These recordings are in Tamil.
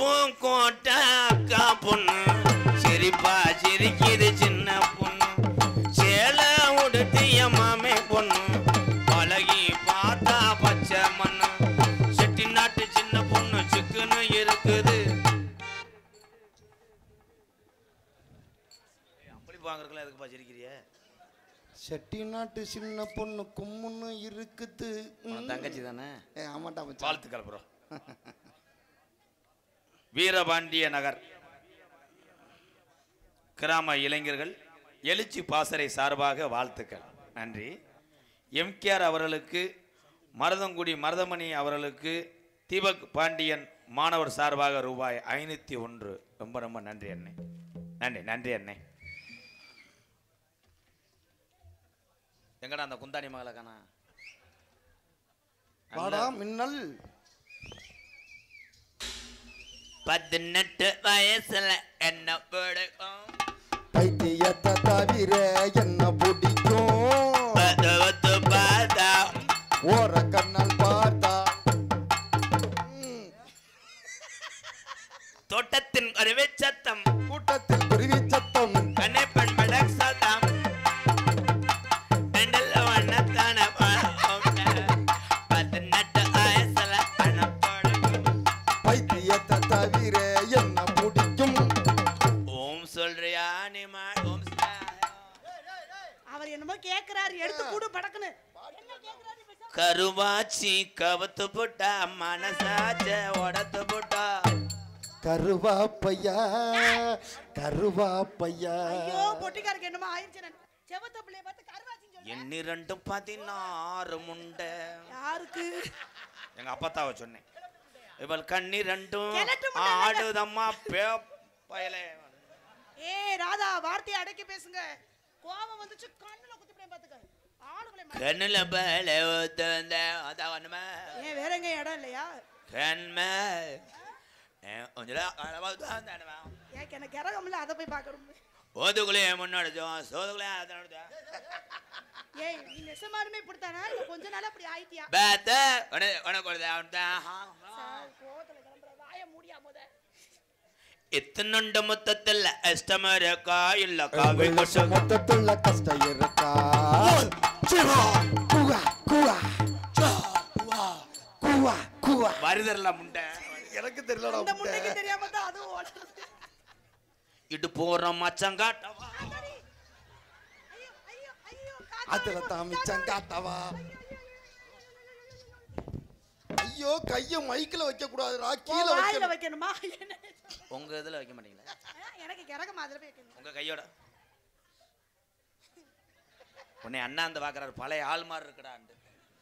பூங்கோட்டை அக்கா பொண்ணு சிரிப்பா சிரிக்குது சின்ன பொண்ணு சேலை உடுத்திய மாமே பொண்ணு பழகி பார்த்தா பச்சை மண்ணு செட்டி நாட்டு சின்ன பொண்ணு சிக்குன்னு இருக்குது. அப்படி வாங்குறதுல எதுக்குப்பா சிரிக்கிறிய? செட்டி நாட்டு சின்ன பொண்ணு கும்முன்னு இருக்குது. தங்கச்சி தானே? ஆமாட்டா. வாழ்த்துக்கள் ப்ரோ. வீரபாண்டிய நகர் கிராம இளைஞர்கள் எழுச்சி பாசறை சார்பாக வாழ்த்துக்கள். நன்றி. எம்கேஆர் அவர்களுக்கு, மருதங்குடி மருதமணி அவர்களுக்கு, தீபக் பாண்டியன் மாணவர் சார்பாக ரூபாய் 501. ரொம்ப ரொம்ப நன்றி அண்ணே. நன்றி நன்றி அண்ணே. எங்கடா அந்த குந்தாணி மகளை காணா? வாடா மின்னல். 18 வயசுல என்ன பிடிக்கும், பைத்தியத்தை தவிர என்ன பிடிக்கும், பார்த்தா ஓர கண்ணல் பார்த்தா, தோட்டத்தின் அருவே சத்தம், கூட்டத்தில் குருவி சத்தம், கண்ணைப்பன் படக் சத்தம், ரெண்டல்ல வண்ணத்தான 18 வயசுல என்ன பிடிக்கும், பைத்தியத்தை தவிர என்ன பிடிக்கும். ஓம் சொல்றியா நீ மா? ஓம் அவர் என்னமோ கேக்குறாரு, எடுத்து கூடு படக்குன்னு. கருவாச்சி கவத்து போட்டா மனசாச்ச உடத்து போட்டா, கருவாப்பையா கருவாப்பையா. ஐயோ பொட்டிக்காருக்கு என்னமோ ஆயிடுச்சு. செவத்த பிள்ளைய பார்த்து கருவாச்சின்னு சொல்ல. எண்ணிரண்டும் 16 முண்டை. யாருக்கு? எங்க அப்பத்தாவை சொன்னேன். இவள் கண்ணிரண்டும் கிழட்டு முண்டை ஆடுதம்மா பேப்பயலே. ஏய் ராதா, வார்த்தையை அடக்கி பேசுங்க. கோபம் வந்துச்சு கண்ணுல குத்திப்படியே பாத்துக்க. ஆளுகளை கண்ணுல பல ஊத்துந்த அதான் ஒண்ணுமே. ஏன் வேற எங்க இடம் இல்லையா? கண்மை ஒஞ்சுல ஏன் எனக்கு இறகம் இல்ல, அதை போய் பாக்கணும். ஓதுக்குள்ளே முன்னாடிச்சோம் சோதுக்குள்ளே அதனோட. ஏய் நீ நெசமானுமே இப்படித்தானா? இல்ல கொஞ்ச நாள் அப்படி ஆயிட்டியா? பேத்த உனக்கு ஒரு கோவத்துல கிளம்புற வாய மூடியா முத. எத்தனுண்ட மொத்தத்தில் அஷ்டம இருக்கா இல்ல காவி மொத்தத்துல கஷ்டம் இருக்கா? வருதல்ல முண்டை. எனக்கு தெரியலடா. இந்த முட்டைக்கு தெரியாம தான் அது ஓடுது. இட்டு போற மச்சங்காட்டவா, ஐயோ ஐயோ ஐயோ அதுல தாமிச்சம் காட்டவா. ஐயோ கைய மைக்கில வைக்க கூடாதுடா, கீழ வாயில வைக்கணுமா? உங்க இதுல வைக்க மாட்டீங்களா? எனக்கு கிரகம் அதுல வைக்கணும். உங்க கையோட உன்னை அண்ணா அந்த பாக்குறாரு, பழைய ஆள் மாதிரி இருக்கடாண்டு.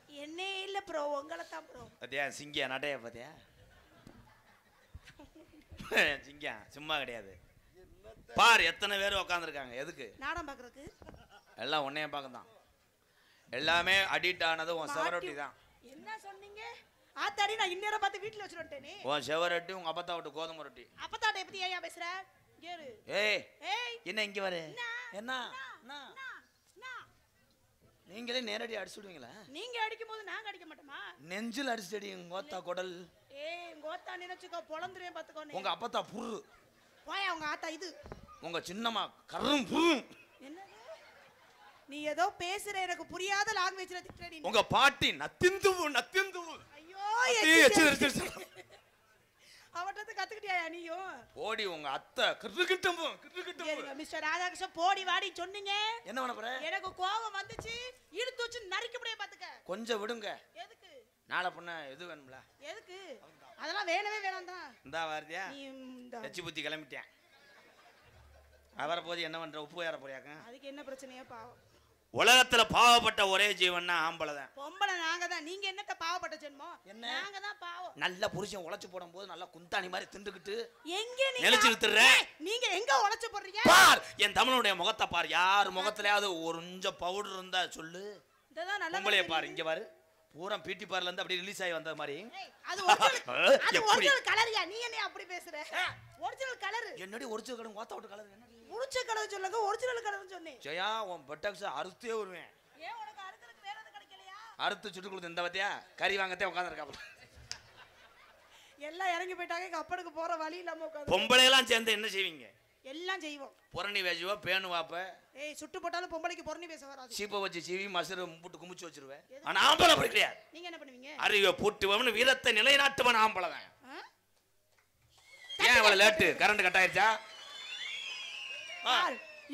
என்னே இல்ல ப்ரோ, உங்களை தான் ப்ரோ. பாத்தியா சிங்கியா நடைய பாத்தியா? சிங்கியா சும்மா கிடையாது. பார் எத்தனை பேர் உட்காந்துருக்காங்க. எதுக்கு? நாடகம் பாக்குறதுக்கு. எல்லாம் உன்னைய பார்க்க தான். எல்லாமே அடிக்ட் ஆனது உன் செவரொட்டி தான். என்ன சொன்னீங்க? ஆத்தாடி நான் இன்னேரம் பார்த்து வீட்டுல வச்சு வந்துட்டேனே. உன் செவரொட்டி உங்க அப்பத்தா விட்டு கோதுமை ரொட்டி. அப்பத்தாட்டை பத்தி ஏன் பேசுற? கேரு. ஏய் ஏய் என்ன இங்க வர? என்ன நீங்களே நேரடி அடிச்சு விடுவீங்களா? நீங்க அடிக்கும் போது நாங்க அடிக்க மாட்டோமா? நெஞ்சில் அடிச்சுடி கோத்தா குடல். ஏய் கோத்தா நினைச்சுக்கோ, பொளந்துறேன் பாத்துக்கோ. உங்க அப்பத்தா புரு. போய் அவங்க ஆத்தா இது. உங்க சின்னம்மா கரும் புரு. என்னது? நீ ஏதோ பேசுற, எனக்கு புரியாத லாங்குவேஜ்ல திட்டறடி. உங்க பாட்டி நத்திந்துவு நத்திந்துவு. ஐயோ எச்சு அவட்டது கத்துக்கிட்டியா நீயும்? ஓடி உங்க அத்தை கிறுகிட்டும் கிறுகிட்டும். மிஸ்டர் ராதாகிருஷ்ணன் போடி வாடி சொன்னீங்க. என்ன பண்ண போற? எனக்கு கோபம் வந்துச்சு, இழுத்து வச்சு நரிக்க முடியே பாத்துக்க. கொஞ்சம் விடுங்க. எதுக்கு? நாளை பொண்ணு எது வேணும்ல? எதுக்கு? அதெல்லாம் வேணவே வேணாம் தான். இந்தா வார்த்தியா? நீ இந்த எச்சி புத்தி கிளம்பிட்டேன். அவரை போது என்ன பண்ற? உப்பு ஏற போறியாக்க? அதுக்கு என்ன பிரச்சனையா? பாவம். உலகத்துல பாவப்பட்ட ஒரே ஜீவன்னா ஆம்பளை தான். பொம்பளை நாங்க தான். நீங்க என்னத்த பாவப்பட்ட ஜென்மம்? நாங்க தான் பாவம். நல்ல புருஷன் உழைச்சு போடும் போது நல்லா குந்தாணி மாதிரி திண்டுக்கிட்டு எங்க நீங்க நெளிச்சு இழுத்துற? நீங்க எங்க உழைச்சு போடுறீங்க? பார் என் தமிழனுடைய முகத்தை பார். யார் முகத்திலயாவது ஒரு கொஞ்சம் பவுடர் இருந்தா சொல்லு. இததான் நல்ல பொம்பளைய பாரு. இங்க பாரு பூரா பிடி பார்ல இருந்து அப்படியே ரிலீஸ் ஆகி வந்த மாதிரி. அது ஒரிஜினல் கலரியா? நீ என்ன அப்படி பேசுற? ஒரிஜினல் கலர் என்னடி ஒரிஜினல் கலர் கோத்தா விட்டு கலர் என்னடி? முடிச்ச கலர் சொல்லுங்க, ஒரிஜினல் கலர்னு சொன்னேன். ஜெயா உன் பெட்டக்ஸ் அறுத்தே வருவேன். ஏன் உனக்கு அறுக்கிறதுக்கு வேற எதுவும் கிடைக்கலையா? அறுத்து சுட்டு கொடுத்து இந்த பத்தியா கறி வாங்கத்தே உட்கார்ந்திருக்காப்ல. எல்லாம் இறங்கி போயிட்டாங்க. எங்க அப்பனுக்கு போற வழி இல்லாம உட்காந்து. பொம்பளை எல்லாம் சேர்ந்து என்ன செய்வீங்க? எல்லாம் செய்வோம். புரணி வேஜுவா பேணு வாப்ப. ஏய் சுட்டு போட்டாலும் பொம்பளைக்கு பொறணி பேச வராது. சீப்பை வச்சு சீவி மசுரை முட்டு குமிச்சு வச்சிருவேன். ஆனா ஆம்பளை அப்படி கிடையாது. நீங்க என்ன பண்ணுவீங்க? அறிவை பூட்டுவன் வீரத்தை நிலைநாட்டுவன் ஆம்பளை தான். ஏன் இவ்வளவு லேட்டு? கரண்ட் கட் ஆயிருச்சா?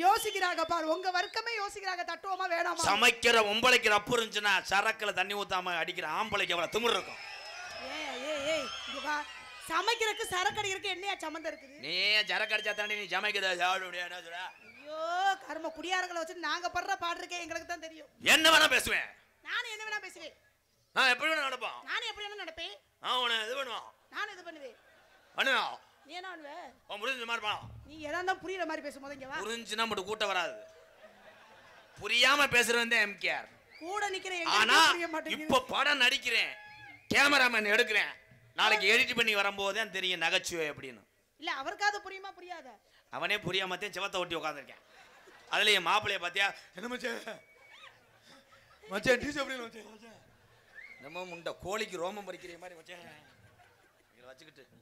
யோசிக்கிறாங்க பாரு, உங்க வர்க்கமே யோசிக்கிறாங்க. தட்டுவோமா வேணாமா? சமைக்கிற பொம்பளைக்கு ரப்பு இருந்துச்சுன்னா சரக்குல தண்ணி ஊத்தாம அடிக்கிற ஆம்பளைக்கு எவ்வளவு திமிரு இருக்கும். இங்க வா. சமைக்கிறதுக்கு சரக்கு அடிக்கிறதுக்கு என்னையா சம்மந்தம் இருக்குது? நீ சரக்கு அடிச்சா தாண்டி நீ சமைக்கிறத சாப்பிட முடியாது. ஐயோ கர்ம, குடியாரங்களை வச்சு நாங்க படுற பாடு இருக்கே எங்களுக்கு தான் தெரியும். என்ன வேணா பேசுவேன். நானும் என்ன வேணா பேசுவேன். நான் எப்படி வேணா நடப்பேன். நானும் எப்படி வேணா நடப்பேன். நான் உன இது பண்ணுவான். நானும் இது பண்ணுவேன். பண்ணுவேன். நீ என்ன பண்ணுவ? முடிஞ்ச மாதிரி இருப்பான். நீ எதா புரியுற மாதிரி பேசும் போது இங்க வா. புரிஞ்சுனா மட்டும் கூட்ட வராது. புரியாம பேசுறவன் தான் எம்கேஆர். கூட நிக்கிறேன். ஆனா இப்ப படம் நடிக்கிறேன், கேமராமேன் எடுக்கிறேன். நாளைக்கு எடிட் பண்ணி வரும்போது தான் தெரியும் நகைச்சுவை அப்படின்னு. இல்ல அவருக்காவது புரியுமா புரியாத? அவனே புரியாமத்தே செவத்தை ஒட்டி உட்காந்துருக்கேன். அதுல என் மாப்பிள்ளைய பாத்தியா? என்ன மச்சான் மச்சான் டீ சாப்பிடுங்க மச்சான். நம்ம முண்டை கோழிக்கு ரோமம் பறிக்கிற மாதிரி மச்சான் இத வச்சுக்கிட்டு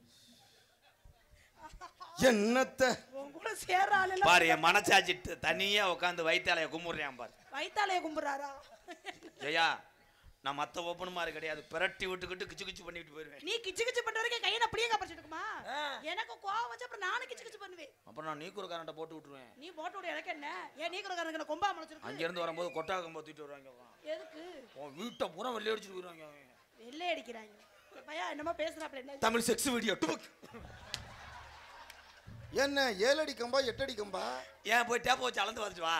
என்னத்த உன் கூட சேரால பாரு, என் மனசாட்சி தனியா உட்காந்து வைத்தாலைய கும்பிடுறான் பாரு. வைத்தாலைய கும்பிடுறாரா? ஜெயா, நான் மத்த ஓப்பன் மாதிரி கிடையாது. பிரட்டி விட்டுக்கிட்டு கிச்சு கிச்சு பண்ணிட்டு போயிருவேன். நீ கிச்சு கிச்சு பண்ற வரைக்கும் கையை அப்படியே கப்படிச்சிட்டுக்குமா? எனக்கு கோவம் வச்சு அப்புறம் நானும் கிச்சு கிச்சு பண்ணுவேன். அப்புறம் நான் நீக்குறக்காரன்ட்ட போட்டு விட்டுருவேன். நீ போட்டு விட எனக்கு என்ன? ஏன் நீக்குறக்காரனுக்கு கொம்பா முளைச்சிருக்கு? அங்க இருந்து வரும்போது கொட்டா கம்ப தூக்கிட்டு வருவாங்க. எதுக்கு? உன் வீட்டை பூரா வெள்ளை அடிச்சுட்டு போயிருவாங்க. வெள்ளை அடிக்கிறாங்க. பையா என்னமோ பேசுறாப்ல என்ன? தமிழ் செக்ஸ் வீடியோ டுபுக். என்ன 7 அடி கம்பா 8 அடி கம்பா? ஏன் போய் டேப்ப வச்சு அளந்து வந்துட்டு வா.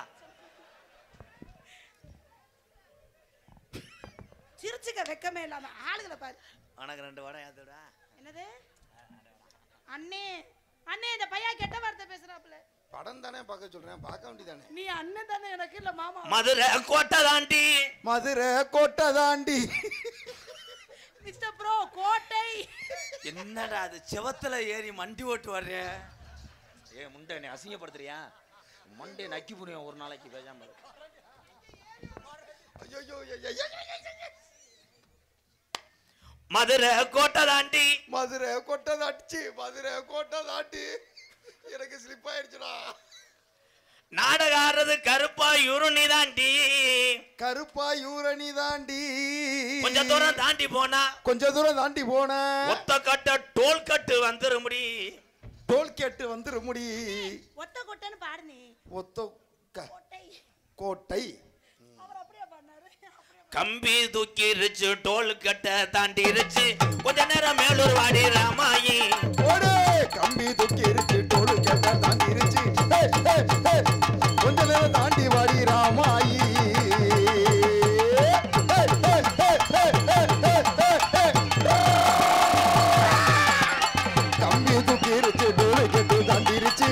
சிரிச்சுக்க வெக்கமே இல்லாம ஆளுகளை பாரு. உனக்கு 2 வடை ஏத்துடா. என்னது? அண்ணே அண்ணே, இந்த பையா கெட்ட வார்த்தை பேசுறாப்ல. படம் தானே பார்க்க சொல்றேன், பார்க்க வேண்டியதானே. நீ அண்ணன் தானே எனக்கு, இல்ல மாமா? மதுரை கோட்டை தாண்டி. மதுரை கோட்டை தாண்டி. மிஸ்டர் ப்ரோ கோட்டை. என்னடா அது செவத்துல ஏறி மண்டி ஓட்டு வர்ற? ஏ முண்டை, நீ அசிங்கப்படுத்துறியா? மண்டே நக்கி புரியும் ஒரு நாளைக்கு பேசாம. ஐயோ மதுரை கோட்டை தாண்டி. மதுரை கோட்டை தாண்டி. மதுரை கோட்டை தாண்டி. எனக்கு ஸ்லிப் ஆயிடுச்சுடா. நாடகம் ஆடுறது கருப்பா யூரணி தாண்டி. கருப்பா யூரணி தாண்டி. கொஞ்ச தூரம் தாண்டி போனா, கொஞ்ச தூரம் தாண்டி போன ஒத்த கட்ட டோல் கட்டு வந்துரு முடி. டோல் கேட்டு வந்துரு முடி. ஒத்த கொட்டைன்னு பாடுனே. ஒத்த கோட்டை கோட்டை. அவர் அப்படியே பண்ணாரு. கம்பி தூக்கி இருச்சு, டோல் கட்ட தாண்டி இருச்சு. கொஞ்ச நேரம் மேலூர் வாடி ராமாயி. ஓடே கம்பி தூக்கி இருச்சு, டோல் கேட்ட தாண்டி இருச்சு. கொஞ்ச நேரம் தாண்டி வாடி ராமாயி. கம்பி தூக்கி இருச்சு, டோல் கேட்டு தாண்டி இருச்சு.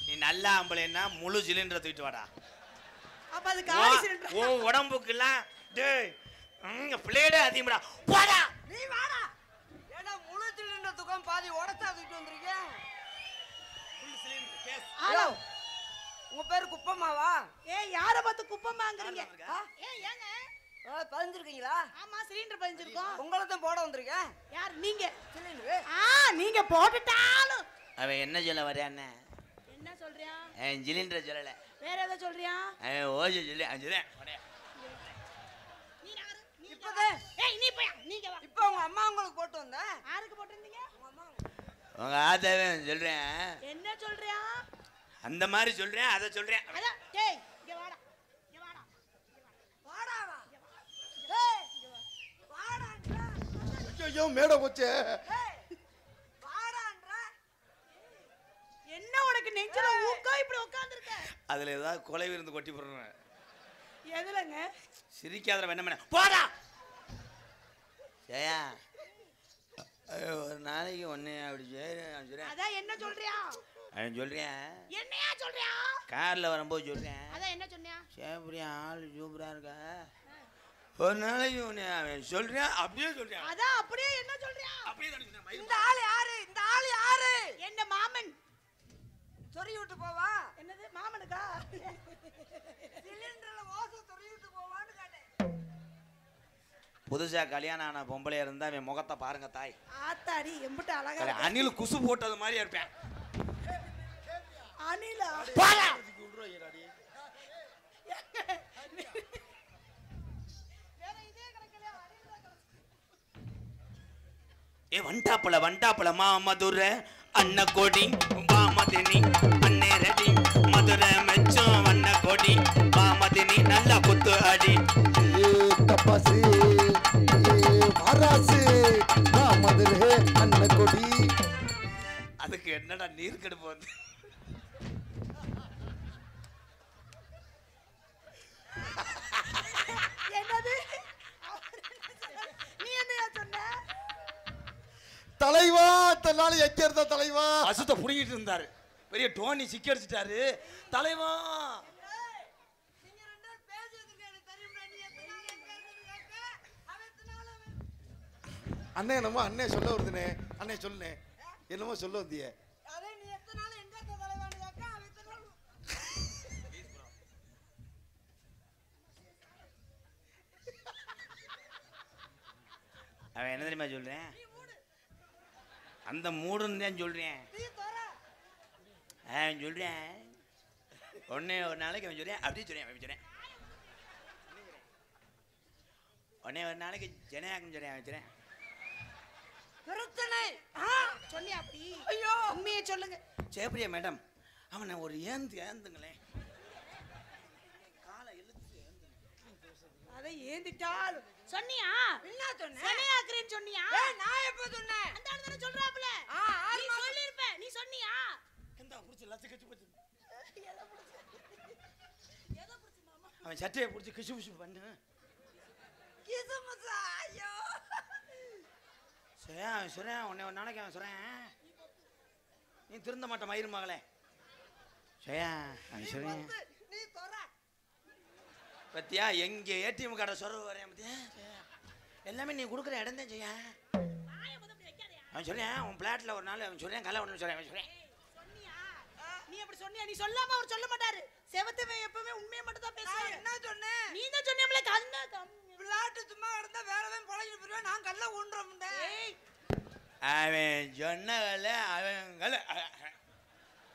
நீ நல்ல ஆம்பளைன்னா முழு சிலிண்டரை தூக்கிட்டு வாடா. அப்ப அது காலி சிலிண்டர். ஓ உடம்புக்குலாம் டேய் பிளேடே அதிகம்டா. போடா நீ வாடா. ஏன்னா முழு சிலிண்டர் துக்கம் பாதி உடச்சா தூக்கிட்டு வந்திருக்கீங்க. ஹலோ, உங்க பேரு குப்பம்மாவா? ஏய் யார பார்த்து குப்பமாங்கறீங்க? ஏய் ஏங்க பதிஞ்சிருக்கீங்களா? ஆமா, சிலிண்டர் பதிஞ்சிருக்கோம். உங்களை தான் போட வந்திருக்கேன். யார் நீங்க? சிலிண்டர் நீங்க போட்டுட்டாலும் அவன் என்ன சொல்ல வர்றான்னு என்ன சொல்றியா? சிலிண்டர் சொல்லல, வேற ஏதோ சொல்றியா? ஓஜ சொல்லி அஞ்சுதான். நீ யாரு? நீ இப்பதே ஏய் நீ போய் நீங்க வா. இப்ப உங்க அம்மா உங்களுக்கு போட்டு வந்தேன். யாருக்கு போட்டுருந்தீங்க? உங்க அம்மா. உங்க ஆத்தாவே சொல்றேன். என்ன சொல்றியா? அந்த மாதிரி சொல்றேன், அதை சொல்றேன். அதான் டேய் இங்க வாடா. இங்க வாடா. வாடாவா? டேய் வாடான்றா. ஐயோ மேடம் போச்சே. வாடான்றா. என்ன உனக்கு நெஞ்சில ஊக்கா இப்படி உட்கார்ந்திருக்க? அதுல ஏதாவது கொலை விருந்து கொட்டி போடுறேன். எதுலங்க? சிரிக்காத என்ன போடா. ஜெயா, ஒரு நாளைக்கு ஒன்னு அப்படி சொல்றேன். அதான் என்ன சொல்றியா? சொல்றேன். என்னையா சொல்றியா? கார்ல வரும்போது சொல்றேன். அதான் என்ன சொன்னியா? சேப்பரியா ஆளு சூப்பரா இருக்கா. ஒரு நாளைக்கு ஒன்னு அவன் சொல்றேன், அப்படியே சொல்றேன். அதான் அப்படியே என்ன சொல்றியா? அப்படியே தான் சொல்றேன். இந்த ஆளு யாரு? இந்த ஆளு யாரு? என்ன மாமன். சொறி விட்டு போவா? என்னது மாமனுக்கா? சிலிண்டர்ல ஓசை சொறி விட்டு போவான்னு கேட்டேன். புதுசா கல்யாணம் ஆன பொம்பளையா இருந்தா அவன் முகத்தை பாருங்க தாய். ஆத்தாடி எம்பிட்டு அழகா இருக்கு. அணில் குசு போட்டது மாதிரி இருப்பேன். அணிலா? போடா. வேற இதே கணக்கல அணில் தான். ஏ வண்டாப்புல மதுர அன்னகோடி வாமதினி அன்னே ரெடி மதுர மெச்சம் வண்ணகோடி வாமதினி நல்ல குத்து அடி. ஏ கப்பாசி ஏ மாராசி மதுரை அன்னகொடி. அதுக்கு என்னடா நீர் கடுப்பு வந்து என்னது? நீ என்னையா சொன்ன? தலைவா தன்னால எங்க இருந்த தலைவா? அசுத்த புடிங்கிட்டு இருந்தாரு. பெரிய டோனி சிக்கி அடிச்சிட்டாரு தலைவா. நீங்க ரெண்டு பேரும் பேசுறதுக்கு எனக்கு தெரியும்டா. நீ எத்தனை நாள் எங்க இருந்தீங்க கேட்க? அவன் எத்தனை நாள் அவன்? அண்ணே என்னமோ அண்ணே சொல்ல வருதுனே. அண்ணே சொல்லுனே. என்னமோ சொல்ல வந்தியே. அதே நீ எத்தனை நாள் எங்க இருந்த தலைவான்னு கேட்க? அவன் எத்தனை நாள்? அவன் என்ன தெரியுமா சொல்றேன்? அந்த மூடுன்னு தான் சொல்றேன். நீ தர. அவன் சொல்றேன் ஒன்னே ஒரு நாளைக்கு அவன் சொல்றேன் அப்படியே சொல்றேன். அவன் சொல்றேன் ஒன்னே ஒரு நாளைக்கு ஜனநாயகம் சொல்றேன். அவன் சொல்றேன் பிரச்சனை. சொன்னியா அப்படி? ஐயோ. உண்மையை சொல்லுங்க. சேப்ரியா மேடம் அவனை ஒரு ஏந்துங்களேன். காலை இழுத்து அதை ஏந்திட்டால் சொன்னியா? என்ன சொன்ன? சனையாக்குறேன்னு சொன்னியா? ஏய், நான் எப்ப சொன்னேன்? அந்த ஆளு தானே சொல்றாப்ல. ஆறு நீ மாசம். சொல்லிருப்ப. நீ சொன்னியா? எந்த புடிச்சு லட்ச கச்சு போச்சு. எதை புடிச்சு மாமா? அவன் சட்டையை பிடிச்சி கிசு கிசு பண்ணு. கிசுமுசா. ஐயோ. சரி அவன் சொல்றேன் உன்னை ஒரு நாளைக்கு அவன் சொல்றேன் நீ திருந்த மாட்ட மயிறு மகளே. சரியா அவன் சொல்றேன் நீ தர. பத்தியா எங்க ஏடிஎம் கார்டை சொருவு வரேன் பத்தியா எல்லாமே நீ கொடுக்குற இடம் தான் செய்ய. வாயை முத அப்படி வைக்காதயா. அவன் சொல்றேன் உன் பிளாட்ல ஒரு நாள் அவன் சொல்றேன் கல்ல ஒன்று சொல்றேன். அவன் சொல்றேன் சொன்னியா? நீ அப்படி சொன்னியா? நீ சொல்லாம அவர் சொல்ல மாட்டாரு. செவத்தவன் எப்பவுமே உண்மையை மட்டும் தான் நான் பேசுவாரு. என்ன சொன்னேன்? நீ தான் சொன்னியம்ல கண்ணா விளையாட்டு சும்மா கிடந்தா வேறவன் பழகிட்டு போயிருவேன். நான் கல்ல ஊன்றோம்டா. ஏய் அவன் சொன்னகல அவன்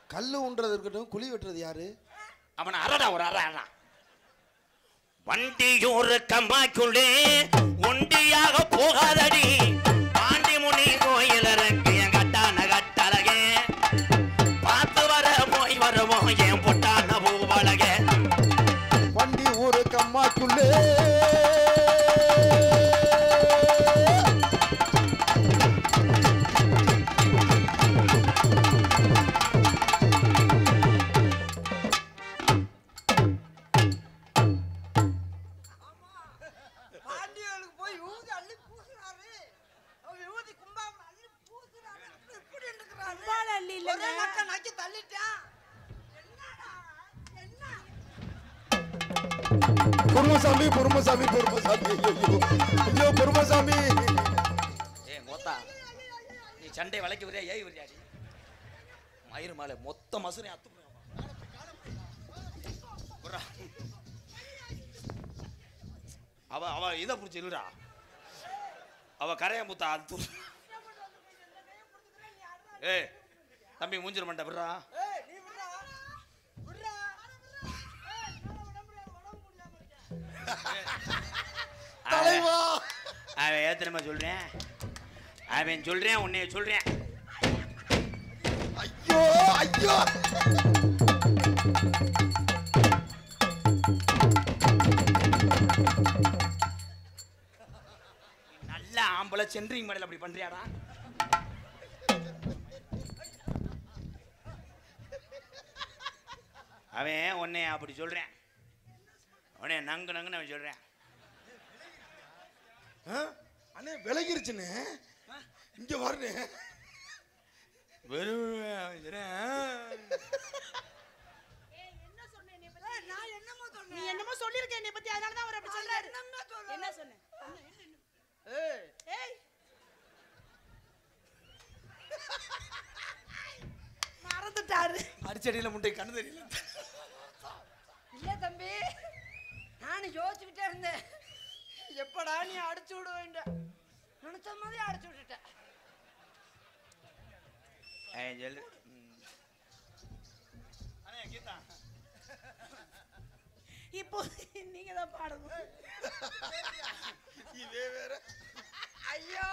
கல்லு ஊன்றது இருக்கட்டும், குழி வெட்டுறது யாரு? அவனை அரடா ஒரு அற வண்டியூர் கம்மாக்குள்ளே ஒண்டியாக போகாதடி பாண்டி முனி கோயில் இருக்கு என் கட்டான கட்டழகே பார்த்து வர போய் வருவோம் என் பொட்டான பூவழகே. வண்டி ஊரு கம்மாக்குள்ளே பாண்டியர்களுக்கு போய் ஊதி அள்ளி பூசுறாரு. அவர் ஊதி கும்பாம அள்ளி பூசுறாரு. இப்படி இருக்கிறாரு. கும்பால அள்ளி இல்லைங்க. ஒரே நக்க நக்கி தள்ளிட்டான். என்னடா? என்ன? பொறுமசாமி பொறுமசாமி பொறுமசாமி. ஐயோ ஐயோ பொறுமசாமி. ஏ மொத்தா நீ சண்டை வளைக்க வரியா ஏய் வரியாடி மயிறு மாலை மொத்த மசுரை அத்து அவ இதை பிடிச்சி இல்லடா அவ கரையா முத்தா அத்து. ஏ தம்பி மூஞ்சிர மாட்டா விடுறா. ஏய், நீ விட்றா. விட்றா. ஏய், என்னால உடம்பு முடியாம இருக்கேன். தலைவா அவன் ஏத்தனமா சொல்றேன் அவன் சொல்றேன் உன்னைய சொல்றேன். ஐயோ ஐயோ. நல்ல ஆம்பளை சென்ட்ரிங் மாடல் அப்படி பண்றியாடா? அவன் உன்னை அப்படி சொல்றேன் உன்னை நங்கு நங்குன்னு அவன் சொல்றேன். அண்ணே விலகிருச்சுன்னு இங்க வரனே. ஏய் என்ன சொன்ன என்னைய பத்தி? ஏய், நான் என்னமோ நீ சொன்னேன். என்னமோ சொல்லிருக்க என்னைய பத்தி, அதனால தான் அவர் அப்படி சொல்றாரு. என்னம்மா சொல்றேன்? என்ன சொன்ன? ஏய், ஏய் மறந்துட்டாரு. அடிச்சடியில முட்டை கண்ணு தெரியல. இல்ல தம்பி, நானும் யோசிச்சுக்கிட்டே இருந்தேன், எப்படா நீ அடிச்சு விட வேண்டாம் நினைச்ச மாதிரி அடிச்சு விட்டுட்டேன். இப்போ நீங்க தான் பாடணும். இதே வேற. ஐயோ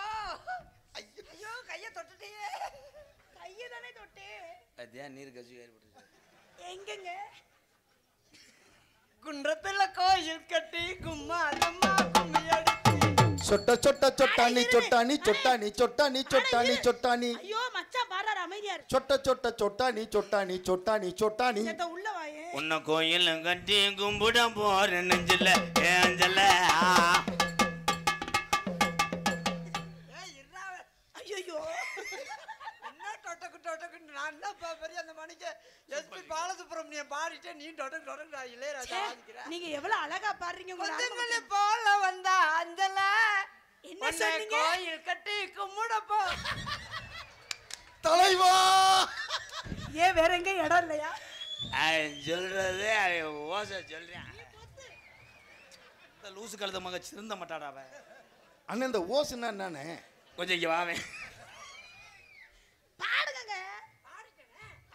ஐயோ கைய தொட்டுட்டியே. கையை தானே தொட்டு. அதான் நீர் கசி ஏற்பட்டு. எங்கங்க? குன்றத்துல கோயில் கட்டி கும்மாளம்மா கும்மி அடிச்சு. சொட்ட சொட்ட சொட்டானி சொட்டானி சொட்டானி சொட்டானி சொட்டானி சொட்டானி. ஐயோ மச்சான் பாடுறாரு, அமைதியா இரு. சொட்ட சொட்ட சொட்டானி சொட்டானி சொட்டானி சொட்டானி. சேத்த உள்ள வாயே. உன்ன கோயில் கட்டி கும்பிட போற நெஞ்சில ஏஞ்சல. ஐயோ என்ன டொட்டக்கு டொட்டக்குன்னு நான் என்ன பெரிய அந்த மணிக்கு எஸ்பி பாலசுப்ரமணியம் பாடிட்டு நீ டொட்டக்கு டொட்டக்கு இளையராஜா வாங்கிக்கிறேன். நீங்க எவ்வளவு அழகா பாடுறீங்க. உங்க கொஞ்சங்களே போல வந்தா அஞ்சல என்ன சொன்னீங்க? கோயில் கட்டி கும்பிடப்போ. தலைவா ஏன் வேற எங்க இடம் இல்லையா? சொல்றது ஓசை சொல்றேன். இந்த லூசு கழுத மக சிறந்த மாட்டாடா அவன். அண்ணன் இந்த ஓசுன்னா என்னன்னு கொஞ்சம் இங்க வாவே. பாடுங்க.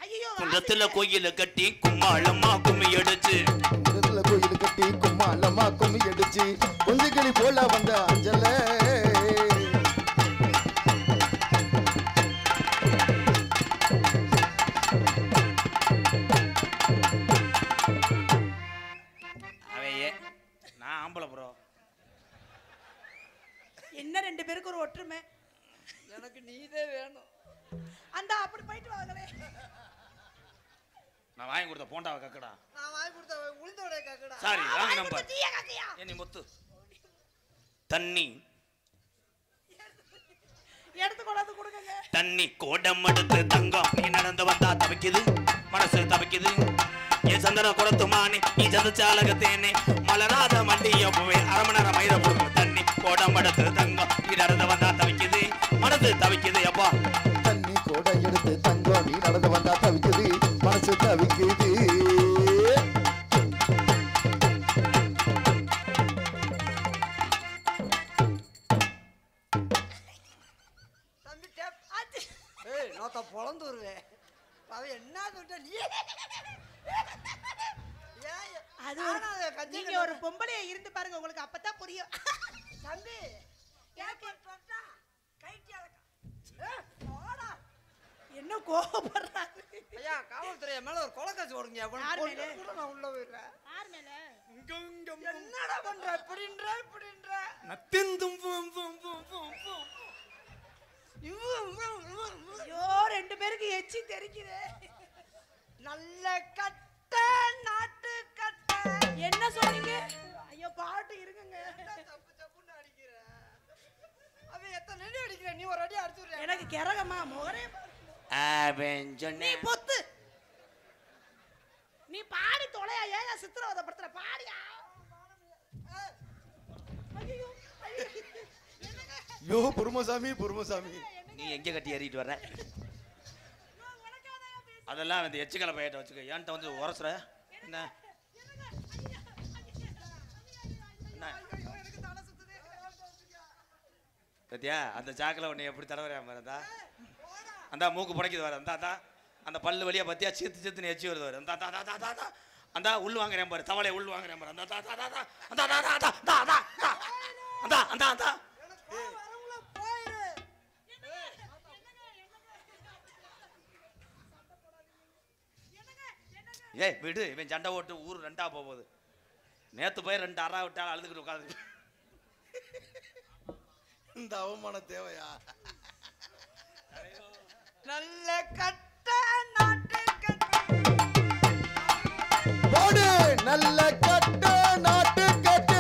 ஐயோ குன்றத்துல கோயில கட்டி கும்மாளம்மா கும்மி அடிச்சு. குன்றத்துல கோயில் கட்டி கும்மாளம்மா கும்மி அடிச்சு கொஞ்சக்கிளி போல வந்த அஞ்சல. அவையே நான் ஆம்பளை ப்ரோ. என்ன ரெண்டு பேருக்கு ஒரு ஒற்றுமை. எனக்கு நீதே வேணும். அந்த அப்படி போயிட்டு வாங்களே. நான் வாங்கி கொடுத்த போண்டாவை கக்கடா. நான் வாங்கி கொடுத்த உளுந்தோட கேக்கடா. Sorry wrong number. தீய காக்கையா. ஏனி முத்து தண்ணி எடுத்து கொண்டாந்து கொடுங்க. தண்ணி கோடம் எடுத்து தங்கம் நீ நடந்து வந்தா தவிக்குது மனசு தவிக்குது. என் சந்தன குரத்துமானே நீ சந்தச்சாலகத்தேனே மலராத மண்டிய போவே அரமணர மயிர கொடுக்கு. தண்ணி கோடம் எடுத்து தங்கம் நீ நடந்து வந்தா தவிக்குது மனசு தவிக்குது. அப்பா தண்ணி கூட எடுத்து தங்கம் நீ நடந்து வந்தா தவிக்குது மனசு தவிக்குது. தம்பி டேப். ஏய் நோத்த பொளந்து வருவே. அவ என்ன சொல்ற நீ? அது நீங்க ஒரு பொம்பளையா இருந்து பாருங்க, உங்களுக்கு அப்பதான் புரியும். தம்பி எனக்கு தொட்டா கைட்டி அலக்க. போடா. என்ன கோபப்படுறாங்க? ஐயா காவல்துறை மேல ஒரு கொலைக்காச்சு ஓடுங்க. யார் மேல? நான் உள்ள போயிடுறேன். யார் மேல? என்னடா பண்ற? இப்படின்ற இப்படின்ற நத்திந்தும் ஐயோ ரெண்டு பேருக்கு எச்சி தெரிக்குது. நல்ல கட்ட நாட்டு கட்ட. என்ன சொன்னீங்க? ஐயோ பாட்டு இருக்குங்க. தப்பு தப்புன்னு அடிக்கிற. அவன் எத்தனை அடி அடிக்கிற? நீ ஒரு அடி அடிச்சு விடுற. எனக்கு கிறகமா முகரே பாரு. நீ சொன்ன பொத்து. நீ பாடி தொலையா. ஏன் சித்திரவதைப்படுத்துற? பாடியா. ஐயோ யோ பொறுமசாமி பொறுமசாமி. நீ எங்க கட்டி ஏறிட்டு வர்ற? அதெல்லாம் வந்து எச்சுக்கலை பையிட்ட வச்சுக்க. ஏன்ட்ட வந்து உரசுற என்ன என்ன பத்தியா? அந்த சாக்கில் உன்னை எப்படி தடவரையா இருந்தா அந்த மூக்கு புடைக்குது வர அந்த அந்த பல்லு வழியா பத்தியா சீத்து சீத்துன்னு எச்சி வருது வர அந்த அந்த உள் வாங்குறேன் பாரு. தவளை உள் வாங்குறேன் பாரு. அந்த அந்த அந்த அந்த ஏய் விடு. இவன் சண்டை ஓட்டு ஊர் ரெண்டா போகுது. நேத்து போய் 2 அறா விட்டாலும் அழுதுகிட்டு உட்காந்து. இந்த அவமானம் தேவையா? நல்ல கட்ட நாட்டு கட்ட. போடு நல்ல கட்ட நாட்டு கட்டு.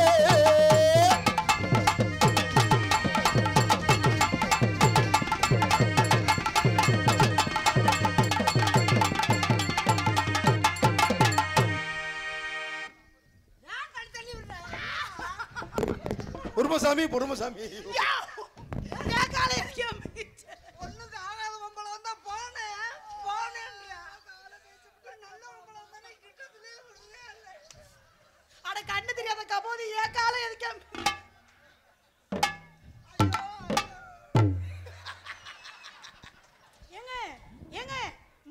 பொறுமசாமி பொறுமசாமி. ஒண்ணுக்கு ஆகாத பொம்பளை வந்தா போனேன் போனேன்ற. இருக்கும் போது ஏன் காலை எதுக்க ஏங்க ஏங்க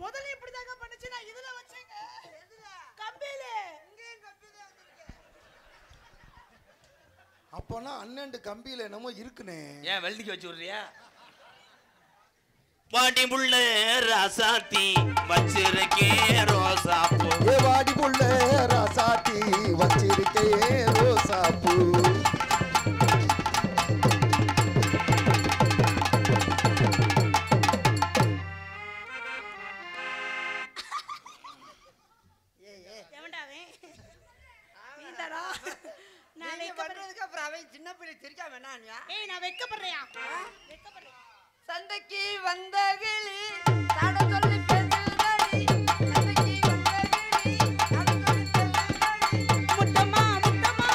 முதல்ல இப்படிதாங்க பண்ணுச்சு நான் இதுல வச்சேங்க கம்பியில அப்போனா அண்ணன் கம்பியில என்னமோ இருக்குனே. ஏன் வெள்ளிக்கு வச்சு விடுறியா? வாடி புள்ள ராசாத்தி வச்சிருக்கே ரோசாப்பூ. ஏ வாடி புள்ள ராசாத்தி வச்சிருக்கே ரோசாப்பூ. சண்டைக்கு வந்த கிளி தட சொல்லி பேசுதடி. சண்டைக்கு வந்த கிளி தட சொல்லி பேசுதடி. முத்தம்மா முத்தம்மா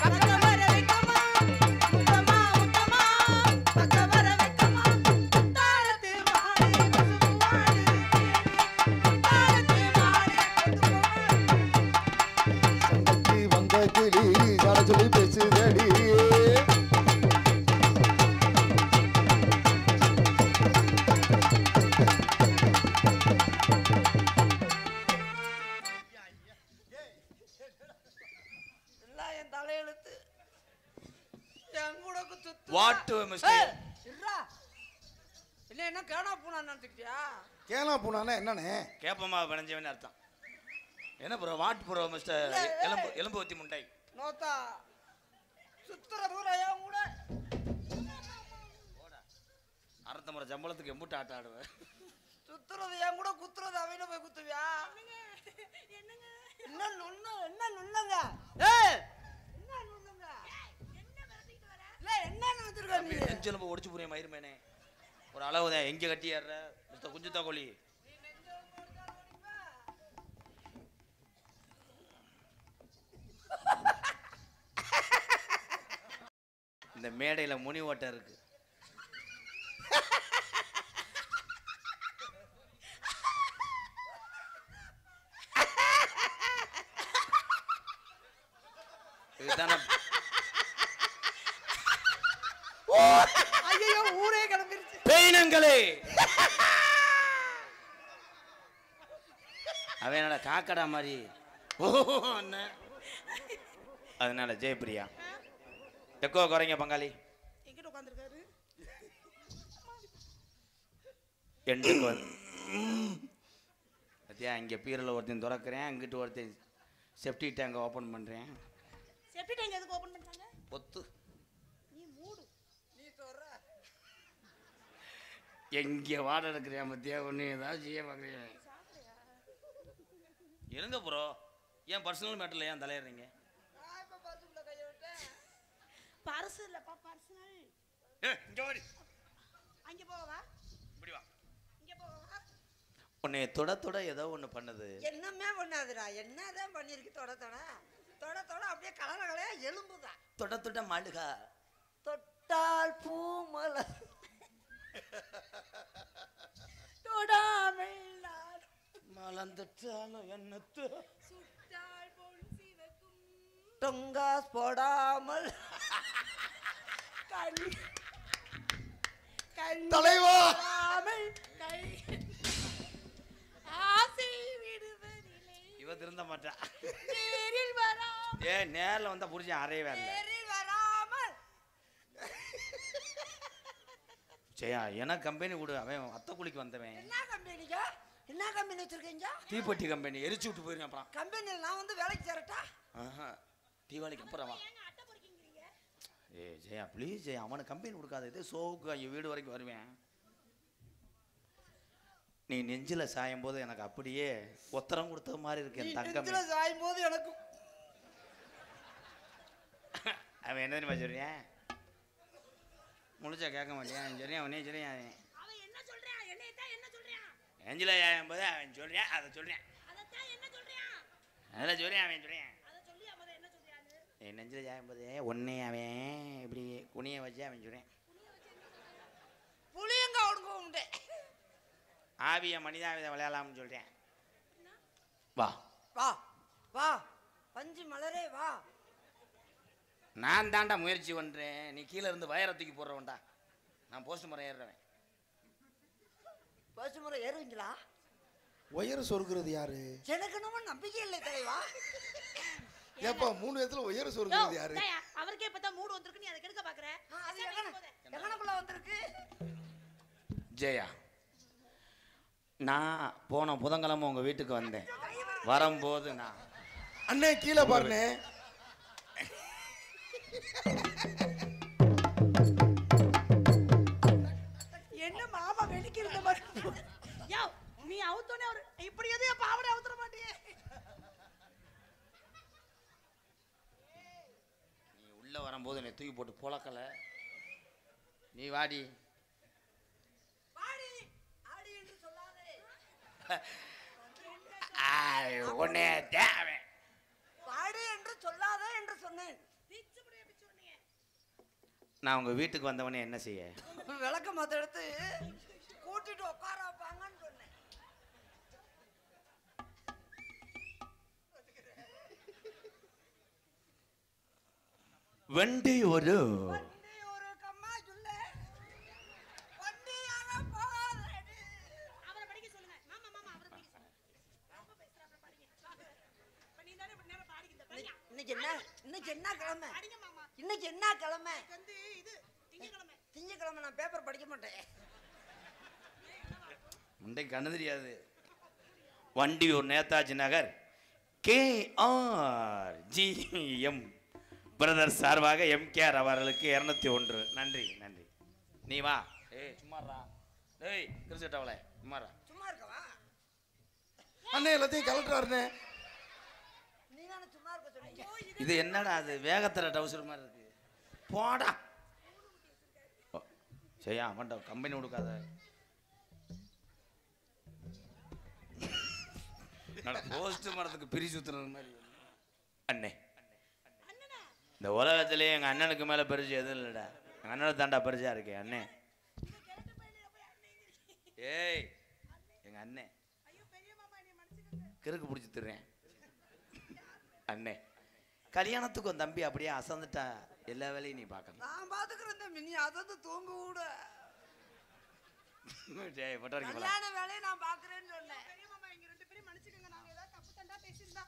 பக்கம் வர வைக்கமா முத்தம்மா முத்தம்மா பக்கம் வர வைக்கமா தாளத்து மாடி குசுவாடி தாளத்து மாடி சண்டைக்கு வந்த கிளி தட சொல்லி பேசுதடி. வாட் மிஸ்டர் இல்ல என்ன கேனா பூனா நினைச்சுக்கிட்டியா? கேனா பூனானா என்னண்ணே? கேப்பமா பிணைஞ்சவன் அர்த்தம். என்ன ப்ரோ வாட் ப்ரோ மிஸ்டர் எலும்பு ஊத்தி முண்டை நோத்தா சுத்துற பூராயா கூட அறுத்த முறை சம்பளத்துக்கு எம்புட்டு ஆட்ட ஆடுவேன். சுத்துறது ஏன் கூட குத்துறது அவன போய் குத்துவியா? என்ன நுண்ணு என்ன நுண்ணுங்க? ஏய் என்ன நுண்ணுங்க? இல்ல என்ன நினைச்சிருக்க நீ? நெஞ்செலும்பு ஒடிச்சு புரிய மயிருமேனே ஒரு அளவுதான் எங்க கட்டி ஏற மிஸ்டர் குஞ்சுத்தா கோழி. இந்த மேடையில முனி ஓட்டம் இருக்கு. இதுதானே ஐயோ ஊரே கிளம்பிருச்சு. பெயினங்களே அவன் என்னடா காக்கடா மாதிரி அதனால ஜெயபிரியா எக்கோ குறைங்க பங்காளி. எங்கிட்ட உட்கார்ந்திருக்காரு எண்டுக்கு வந்து பத்தியா இங்க பீரில் ஒருத்தன் திறக்கிறேன் அங்கிட்டு ஒருத்தன் செப்டி டேங்கை ஓப்பன் பண்றேன். செப்டி டேங்க் எதுக்கு ஓபன் பண்றாங்க? பொத்து நீ மூடு நீ சொல்ற எங்க வாட எடுக்கிறேன் பத்தியா ஒன்று ஏதாவது செய்ய பார்க்குறேன். இருங்க ப்ரோ ஏன் பர்சனல் மேட்டர்ல ஏன் தலையிடுறீங்க? நான் இப்ப பாத்துக்குள்ள கைய விட்டேன். பர்ஸ் இல்லப்பா பர்சனல். இங்க வாடி அங்க போவா இப்படி வா. இங்க போவா உன்னை தொட தொட ஏதோ ஒன்று பண்ணுது. என்னமே பண்ணாதுடா. என்னதான் பண்ணிருக்கு தொட தொட தொட தொட அப்படியே கலர கலையா எலும்புதான். தொட தொட மாடுகா தொட்டால் பூ மலர் தொடாமல் நான் மலர்ந்துட்டாலும் என்னத்து சுட்டால் பொன் சிவக்கும் தொங்காஸ் போடாமல் கண் கண் தலைவா தொடாமல் கை ஆசை விடுவதில்லை இவ திருந்த மாட்டா. நேரில் வரா நேரில் வந்தா புரிஞ்சேன் அறையவே இல்லை. நேரில் வராமல் ஜெயா எனக்கு கம்பெனி கொடு அவன் அத்தை குளிக்கு வந்தவன். என்ன கம்பெனிங்க? என்ன கம்பெனி வச்சிருக்கீங்க? தீப்பெட்டி கம்பெனி எரிச்சு விட்டு போயிருக்கேன். அப்புறம் கம்பெனியில் நான் வந்து வேலைக்கு சேரட்டா? தீபாவளிக்கு அப்புறம் வா. ஏ ஜெயா ப்ளீஸ் ஜெயா அவனுக்கு கம்பெனி கொடுக்காத இது சோவுக்கு என் வீடு வரைக்கும் வருவேன். நீ நெஞ்சில சாயும் போது எனக்கு அப்படியே ஒத்தரம் கொடுத்தது மாதிரி இருக்கு என் தங்கம். நெஞ்சில சாயும் போது எனக்கு அவன் என்ன தெரியுமா சொல்றேன் முழிச்சா கேட்க மாட்டேன் சரியா அவனே சரியா அவன் என்ன சொல்றான்? என்னைய தான் என்ன சொல்றான்? நெஞ்சில சாயும் போது அவன் சொல்றேன் அதை சொல்றேன் அதத்தான் என்ன சொல்றான்? அதில் சொல்றேன் அவன் சொல்றேன் அத சொல்லி அவன் என்ன சொல்றான்னு? என் நெஞ்சில சாயும் போது ஒன்னே அவன் இப்படி குனிய வச்சு அவன் சொல்றேன் புளியங்க அவனுக்கு உண்டு. ஆவிய மனிதாவித விளையாடலாம்னு சொல்றேன். வா வா வா பஞ்சு மலரே வா. நான் தாண்டா முயற்சி பண்றேன். நீ கீழே இருந்து வயரை தூக்கி போடுறவன்டா. நான் போஸ்ட் மரம் ஏறுறேன். போஸ்ட் மரம் ஏறுவீங்களா? உயர சொருகிறது யாரு? எனக்கு நம்ம நம்பிக்கை இல்லை தலைவா. ஏப்பா 3 இடத்துல உயர சொருகிறது யாரு? அவருக்கே பார்த்தா மூடு வந்திருக்கு, நீ அதை கெடுக்க பாக்குற. அது எங்கனக்குள்ள வந்திருக்கு? ஜெயா, நான் போன புதன்கிழமை உங்க வீட்டுக்கு வந்தேன். வரும்போது நான் அண்ணே கீழே பாருண்ணே. என்ன மாமா வெடிக்கிற மாதிரி. யோ நீ அவுத்தோனே அவர் இப்படி எதையும் பாவடை அவுத்துற மாட்டியே. நீ உள்ள வரும்போது என்னை தூக்கி போட்டு பொளக்கல. நீ வாடி. வாடி ஆடி என்று சொல்லாதே. உன்னே தேவை. வாடி என்று சொல்லாதே என்று சொன்னேன். நான் உங்க வீட்டுக்கு வந்தவனே என்ன செய்ய? விளக்க மத்த எடுத்து கூட்டிட்டு உட்கார வைப்பாங்கன்னு சொன்னேன். வண்டி ஒரு வண்டி ஒரு கம்மா சொல்ல வண்டி யாரா போகாதடி. அவரை படிக்க சொல்லுங்க. மாமா மாமா அவரை படிக்க சொல்லுங்க. ரொம்ப பேசுறாங்க, படிங்க. இப்ப நீ தானே இப்படி நேரா பாடிக்கிட்ட. படிங்க. இன்னைக்கு என்ன கிழமை? படிங்க மாமா. இன்னைக்கு என்ன கிழமை? வந்து இது திங்கக்கிழமை. திங்கக்கிழமை நான் பேப்பர் படிக்க மாட்டேன். முண்டைக்கு கண்ணு தெரியாது. வண்டியூர் நேதாஜி நகர் KRGM பிரதர் சார்பாக MKR அவர்களுக்கு 201. நன்றி நன்றி. நீ வா. ஏய் சும்மாடா. ஏய் கிரிசெட்டவளே சும்மாடா. சும்மா இருக்கவா? அண்ணே எல்லாத்தையும் கலட்டுறாருண்ணே. நீ தானே சும்மா இருக்க சொன்னீங்க. இது என்னடா அது வேகத்தில் டவுசர் மாதிரி இருக்கு. போடா. சரியா அவன்டா கம்பெனி கொடுக்காத. போஸ்ட் மரத்துக்கு பிரிச்சு சுத்துறது மாதிரி. அண்ணே இந்த உலகத்திலேயே எங்க அண்ணனுக்கு மேல பெருசு எதுவும் இல்லடா. எங்க அண்ணனை தாண்டா பெருசா இருக்கேன் அண்ணே. ஏய் எங்க அண்ணே கிறுக்கு பிடிச்சி தர்றேன் அண்ணே. கல்யாணத்துக்கு உன் தம்பி அப்படியே அசந்துட்டா எல்லா வேலையும் நீ பார்க்கணும். நான் பாத்துக்கிறேன் தம்பி, நீ அதை தூங்க கூட. பட்டாரிக்கு போலாம். கல்யாண வேலையை நான் பாக்குறேன்னு சொன்னேன். பெரிய மாமா எங்க ரெண்டு பேரும் மன்னிச்சுக்கங்க. நாங்க ஏதாவது தப்பு தண்டா பேசியிருந்தா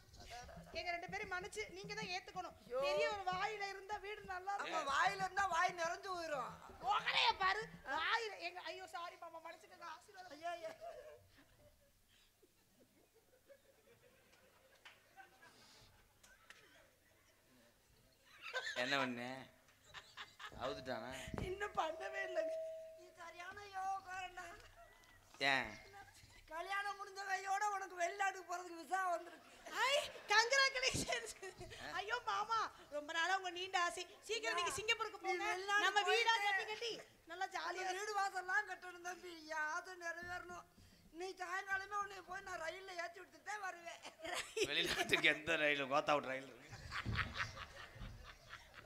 எங்க ரெண்டு பேரும் மன்னிச்சு நீங்க தான் ஏத்துக்கணும். பெரிய ஒரு வாயில இருந்தா வீடு நல்லா நம்ம இருக்கும். வாயில இருந்தா வாய் நிறைஞ்சு போயிடும். உகளைய பாரு வாயில. எங்க ஐயோ சாரி மாமா மன்னிச்சுக்கங்க. ஆசீர்வாதம். ஐயா ஐயா. என்ன பண்ண அவுத்துட்டானா? இன்னும் பண்ணவே இல்லைங்க. நீ சரியான யோகாரண்டா. ஏன் கல்யாணம் முடிஞ்ச கையோட உனக்கு வெளிநாட்டுக்கு போறதுக்கு விசா வந்திருக்கு. ஐ கங்க்ராச்சுலேஷன்ஸ். ஐயோ மாமா ரொம்ப நாளா உங்க நீண்ட ஆசை. சீக்கிரம் நீங்க சிங்கப்பூருக்கு போங்க. வெளிநாடு நம்ம வீடா போயிட்டு கட்டி நல்லா ஜாலியா வீடு வாசல்லாம் கட்டணும் தம்பி. யாவது நிறைவேறணும். நீ சாயங்காலமே உன்னை போய் நான் ரயில்ல ஏற்றி விட்டுட்டே வருவேன். வெளிநாட்டுக்கு எந்த ரயில்? கோத்தாவுட் ரயில் இருக்கு.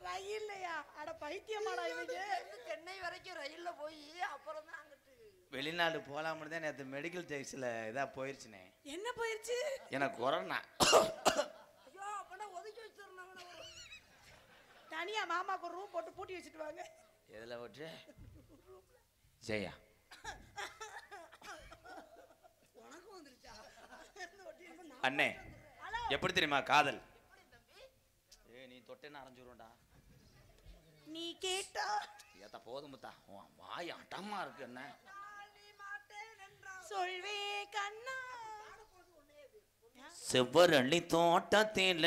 ரயில்லையா? அட பைத்தியமாடா இவங்க. சென்னை வரைக்கும் ரயில்ல போய் அப்புறம் தான் அங்கிட்டு. வெளிநாடு போலாம்னு தான் நேற்று மெடிக்கல் டெஸ்ட்ல இதா போயிருச்சுனே. என்ன போயிருச்சு? எனக்கு கொரோனா. ஐயோ அப்பனா ஒதுக்கி வச்சிருந்தவன. தனியா மாமாக்கு ஒரு ரூம் போட்டு பூட்டி வச்சுட்டு வாங்க. எதுல போட்டு? ஜெயா உனக்கு வந்துருச்சா? அண்ணே எப்படி தெரியுமா காதல்? ஏய் நீ தொட்டேன்னு அரைஞ்சிரும்டா. நீ கேட்டா ஏத்தா போதும் முத்தா. வாய் அட்டமா இருக்கு. என்ன சொல்வே கண்ணா. செவ்வரளி தோட்டத்தில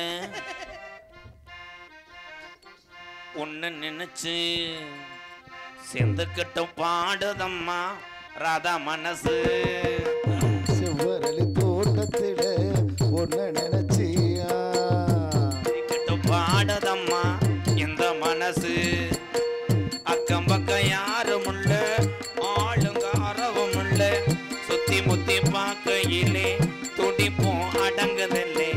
ஒன்னு நினைச்சு செந்துக்கிட்ட பாடுதம்மா ராதா மனசு. செவ்வரளி தோட்டத்தில ஒன்ன நினைச்சியா கிட்ட பாடுதம்மா இந்த மனசு. அக்கம் பக்கம் யாரும் இல்ல, ஆளுங்க அறவும் இல்ல. சுத்தி முத்தி பார்க்கையிலே துடிப்போம் அடங்குதில்லை.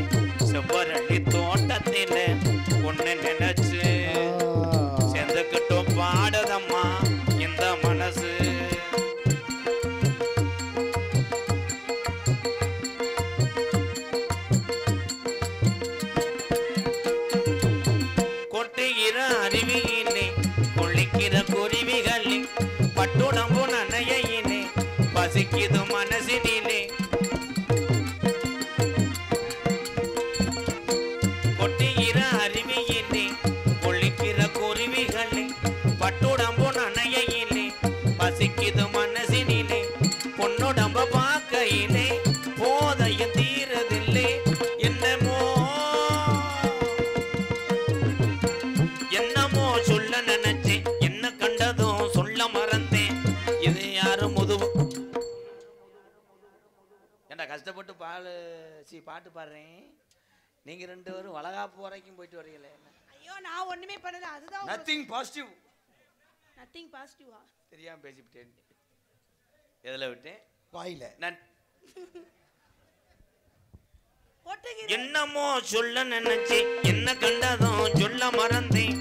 செவ்வரளி தோட்டத்தில ஒன்னு நினைச்சு செந்துக்கிட்டும் பாடுதம்மா இந்த மனசு. பட்டுடம்பு நனையிலே பசிக்குது மனசினிலே பொன்னுடம்ப பார்க்கையிலே போதையும் தீரதில்லை என்னமோ என்னமோ சொல்ல நினைச்சேன் என்ன கண்டதும் சொல்ல மறந்தேன் இது யாரும் முதுவு ஏண்டா கஷ்டப்பட்டு பாட்டு பாடுறேன் நீங்க ரெண்டு பேரும் வளகாப்பு வரைக்கும் போயிட்டு வரீங்களே ஐயோ நான் ஒண்ணுமே பண்ணல அதுதான் நத்திங் பாசிட்டிவ் நத்திங் பாசிட்டிவா தெரியாம பேசிவிட்டேன் எதுல விட்டேன் வாயில நான் ஒட்டுகிறேன் என்னமோ சொல்ல நினைச்சேன் என்ன கண்டதும் சொல்ல மறந்தேன்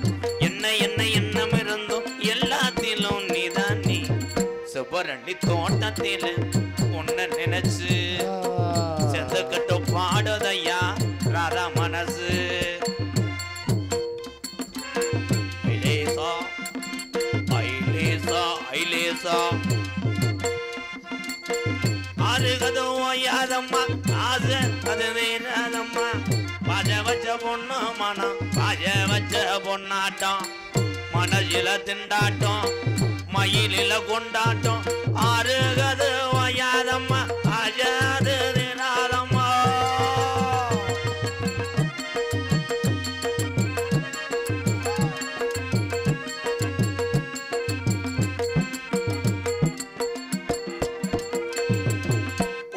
என்ன என்ன எண்ணம் இருந்தும் எல்லாத்திலும் நீதான் நீ சுபரண்டி தோட்டத்தில உன்னை நினைச்சு செந்தக்கட்டு பாடுதையா ராதா மனசு ஐலேசா ஐலேசா ஐலேசா ஆறுகதோ ஓயாதம்மா ஆசை அது வேறாதம்மா பாஜ வச்ச பொண்ணு மனம் பாஜ வச்ச பொண்ணாட்டம் மனசில திண்டாட்டம் மயிலில கொண்டாட்டம் ஆறுகது ஓயாதம்மா ஆஜாது வேறாதம்மா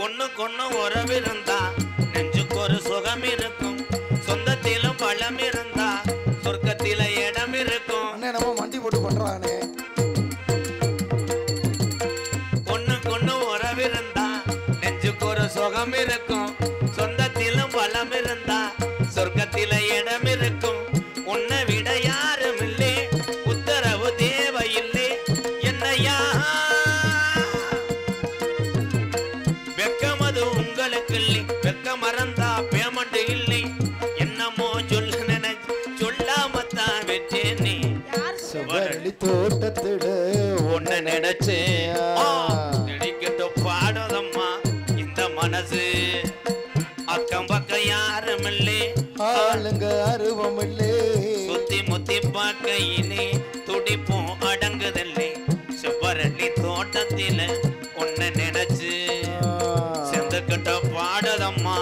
ஒண்ணுக்கொண்ணு உறவிருந்தா நெஞ்சுக்கு ஒரு சுகம் இருக்கும் சொந்தத்திலும் பழம் இருந்தா சொர்க்கத்தில இடம் இருக்கும் அண்ணே நம்ம மண்டி போட்டு பண்றானே ஒண்ணுக்கொண்ணு உறவிருந்தா நெஞ்சுக்கு ஒரு சுகம் இருக்கும் சொந்தத்திலும் பழம் இருந்தா சொர்க்கத்தில இடம் இருக்கும் உன்னை விட யாரும் இல்லை உத்தரவு தேவையில்லை என்னையா வெக்கம் அது உங்களுக்கு இல்லை வெக்க மறந்தா பேமெண்ட் இல்லை என்னமோ சொல்ல நினைச்சு சொல்லாமத்தான் வெச்சேனே யார் சுவரளி தோட்டத்திட ஒன்ன நினைச்சு நினைக்கட்டு பாடுதம்மா இந்த மனசு அக்கம் பக்கம் யாரும் இல்லை ஆளுங்க அருவம் இல்லே சுத்தி முத்தி பார்க்கையிலே துடிப்பும் அடங்குதில்லை சுவரளி தோட்டத்தில உன்னை நினைச்சு செந்துக்கிட்ட பாடுதம்மா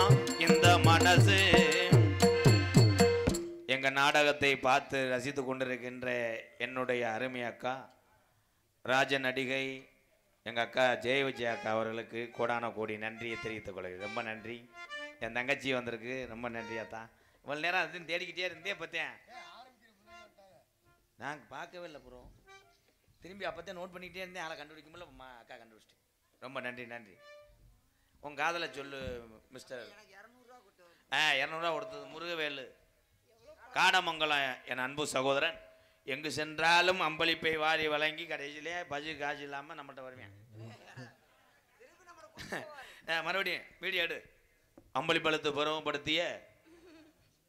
இந்த மனசு எங்க நாடகத்தை பார்த்து ரசித்து கொண்டிருக்கின்ற என்னுடைய அருமை அக்கா ராஜ நடிகை எங்க அக்கா ஜெய விஜய் அக்கா அவர்களுக்கு கோடான கோடி நன்றியை தெரிவித்துக் கொள்கிறேன் ரொம்ப நன்றி என் தங்கச்சி வந்திருக்கு ரொம்ப நன்றி அத்தா இவ்வளவு நேரம் அதுன்னு தேடிக்கிட்டே இருந்தே பார்த்தேன் நான் பார்க்கவே இல்லை ப்ரோ திரும்பி அப்போத்தான் நோட் பண்ணிக்கிட்டே இருந்தேன் ஆளை கண்டுபிடிக்க முடியல அக்கா கண்டுபிடிச்சிட்டேன் ரொம்ப நன்றி நன்றி உன் காதலை சொல்லு மிஸ்டர் 200 கொடுத்தது முருகவேலு காடமங்கலம் என் அன்பு சகோதரன் எங்கு சென்றாலும் அம்பளிப்பை வாரி வழங்கி கடைசியிலே பஜு காசு இல்லாமல் நம்மகிட்ட வருவேன் மறுபடியும் வீடியோ எடு அம்பளிப்பழுத்து பருவப்படுத்திய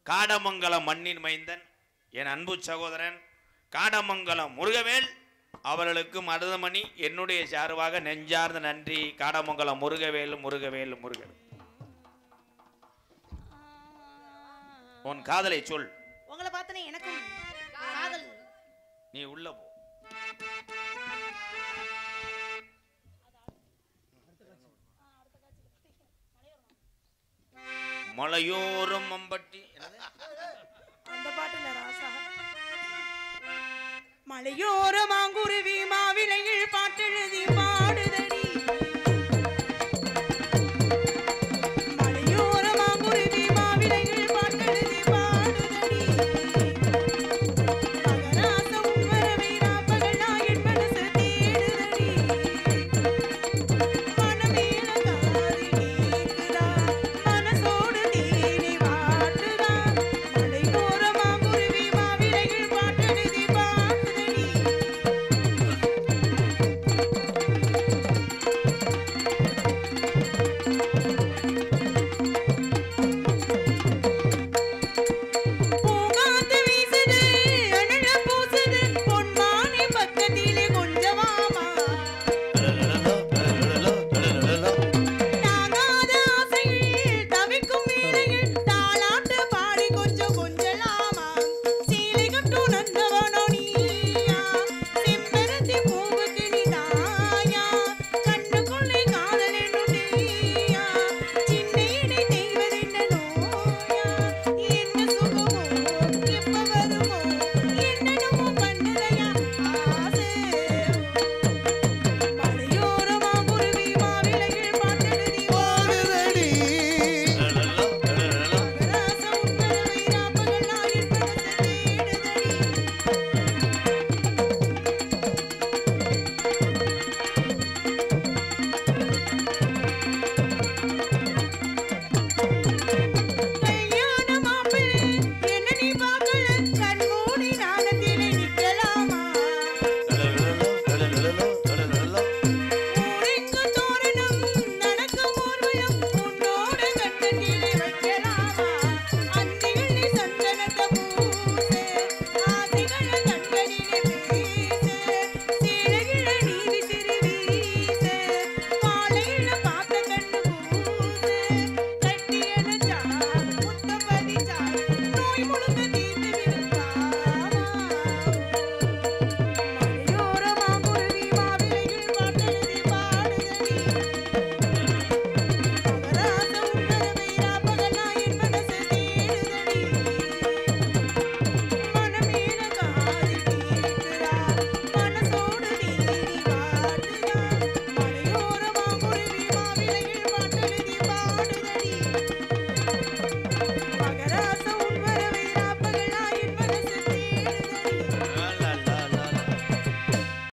காடமங்கலம் மண்ணின் மைந்தன் என் அன்பு சகோதரன் காடமங்கலம் முருகவேல் அவர்களுக்கு மருதமணி என்னுடைய சார்பாக நெஞ்சார்ந்த நன்றி காடமங்கலம் முருகவேலு முருகவேலு முருகன் உன் காதலை சொல் உங்களை பார்த்தனே எனக்கும் காதல் நீ உள்ள போ மலையோரம் அம்பட்டி அந்த பாட்டுல ராசா மலையோர மாங்குருவி மாவிலையில் பாட்டெழுதி